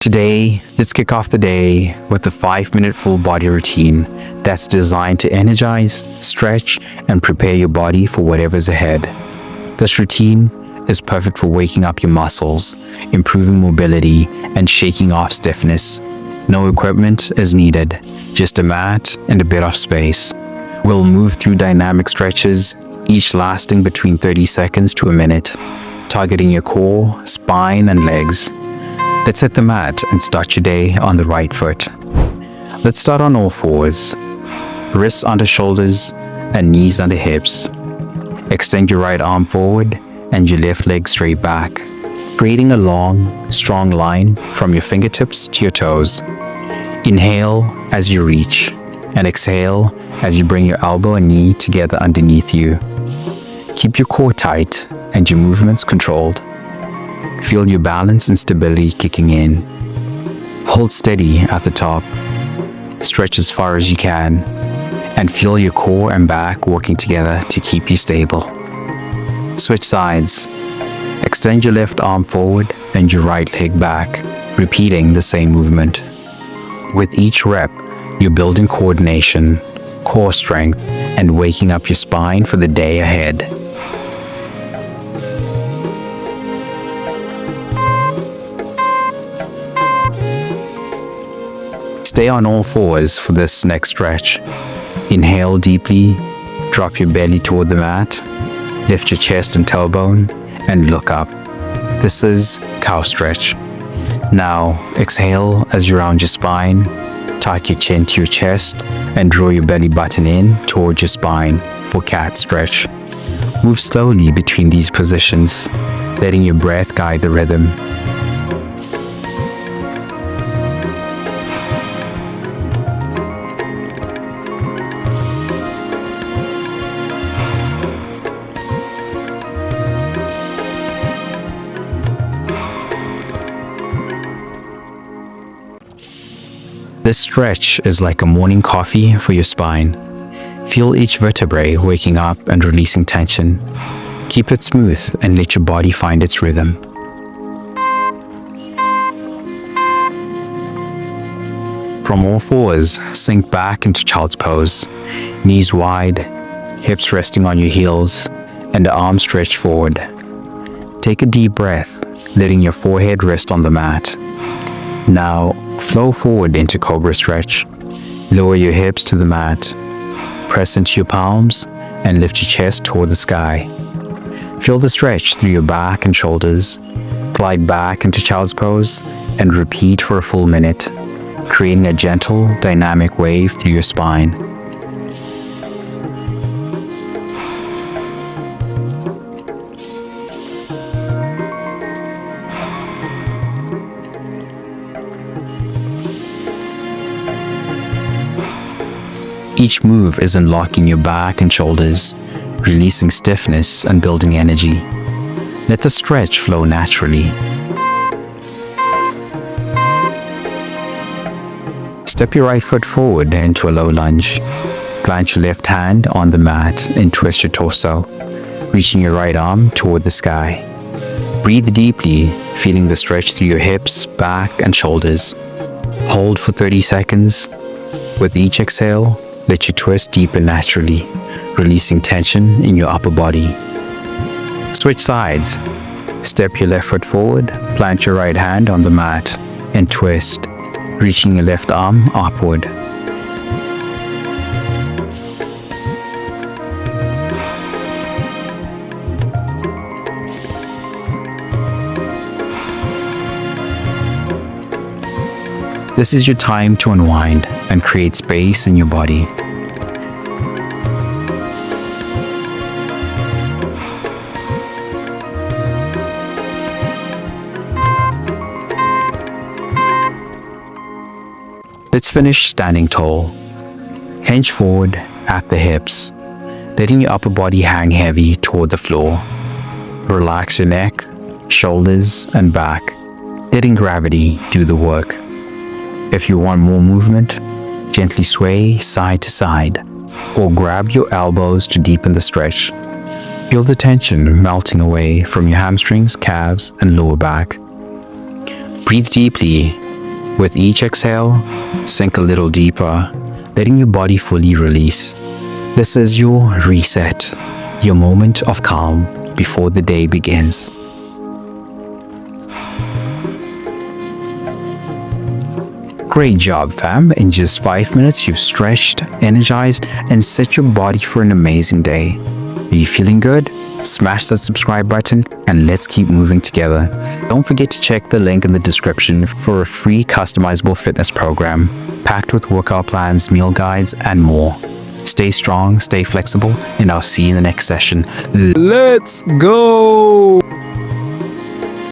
Today, let's kick off the day with a 5-minute full body routine that's designed to energize, stretch, and prepare your body for whatever's ahead. This routine is perfect for waking up your muscles, improving mobility, and shaking off stiffness. No equipment is needed, just a mat and a bit of space. We'll move through dynamic stretches, each lasting between 30 seconds to a minute, targeting your core, spine, and legs. Let's hit the mat and start your day on the right foot. Let's start on all fours. Wrists under shoulders and knees under hips. Extend your right arm forward and your left leg straight back, creating a long, strong line from your fingertips to your toes. Inhale as you reach, and exhale as you bring your elbow and knee together underneath you. Keep your core tight and your movements controlled. Feel your balance and stability kicking in. Hold steady at the top. Stretch as far as you can, and feel your core and back working together to keep you stable. Switch sides. Extend your left arm forward and your right leg back, repeating the same movement. With each rep, you're building coordination, core strength, and waking up your spine for the day ahead. Stay on all fours for this next stretch. Inhale deeply, drop your belly toward the mat, lift your chest and tailbone, and look up. This is cow stretch. Now, exhale as you round your spine, tuck your chin to your chest, and draw your belly button in towards your spine for cat stretch. Move slowly between these positions, letting your breath guide the rhythm. This stretch is like a morning coffee for your spine. Feel each vertebrae waking up and releasing tension. Keep it smooth and let your body find its rhythm. From all fours, sink back into child's pose. Knees wide, hips resting on your heels, and the arms stretched forward. Take a deep breath, letting your forehead rest on the mat. Now, flow forward into cobra stretch. Lower your hips to the mat. Press into your palms and lift your chest toward the sky. Feel the stretch through your back and shoulders. Glide back into child's pose and repeat for a full minute, creating a gentle, dynamic wave through your spine. Each move is unlocking your back and shoulders, releasing stiffness and building energy. Let the stretch flow naturally. Step your right foot forward into a low lunge. Plant your left hand on the mat and twist your torso, reaching your right arm toward the sky. Breathe deeply, feeling the stretch through your hips, back, and shoulders. Hold for 30 seconds. With each exhale, let your twist deepen naturally, releasing tension in your upper body. Switch sides. Step your left foot forward, plant your right hand on the mat, and twist, reaching your left arm upward. This is your time to unwind and create space in your body. Let's finish standing tall. Hinge forward at the hips, letting your upper body hang heavy toward the floor. Relax your neck, shoulders, and back, letting gravity do the work. If you want more movement, gently sway side to side, or grab your elbows to deepen the stretch. Feel the tension melting away from your hamstrings, calves, and lower back. Breathe deeply With each exhale, sink a little deeper, letting your body fully release. This is your reset, your moment of calm before the day begins. Great job, fam. In just 5 minutes, you've stretched, energized, and set your body for an amazing day. Are you feeling good? Smash that subscribe button and let's keep moving together. Don't forget to check the link in the description for a free customizable fitness program packed with workout plans, meal guides, and more. Stay strong, stay flexible, and I'll see you in the next session. Let's go!